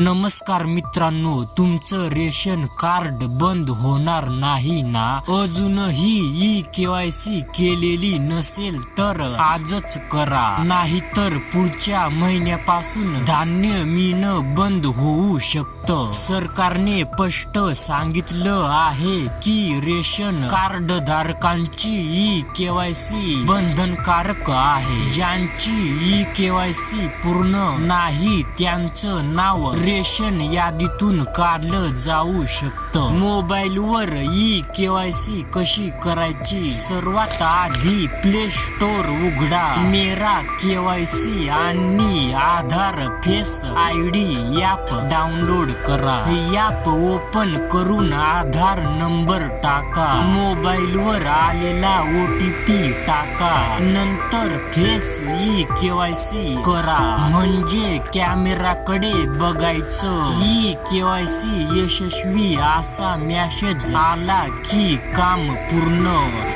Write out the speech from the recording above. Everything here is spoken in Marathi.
नमस्कार मित्रांनो, तुमचं रेशन कार्ड बंद होणार नाही ना? अजूनही ई-केवायसी केलेली नसेल तर आजच करा, नाहीतर पुढच्या महिन्यापासून धान्य मिळणं बंद होऊ शकतं. सरकारने स्पष्ट सांगितलं आहे की रेशन कार्ड धारकांची ई-केवायसी बंधनकारक आहे. ज्यांची ई-केवायसी पूर्ण नाही त्यांचं नाव रेशन यादीतून काढलं जाऊ शकतं. मोबाईलवर ई-केवायसी कशी करायची? सर्वात आधी प्ले स्टोअर उघडा, मेरा केवायसी आणि आधार फेस आयडी ॲप डाउनलोड करा. ॲप ओपन करून आधार नंबर टाका, मोबाईलवर आलेला OTP टाका, नंतर फेस ई-केवायसी करा. म्हणजे कॅमेराकडे बघायचं. ई-केवायसी यशस्वी असा मेसेज आला की काम पूर्ण.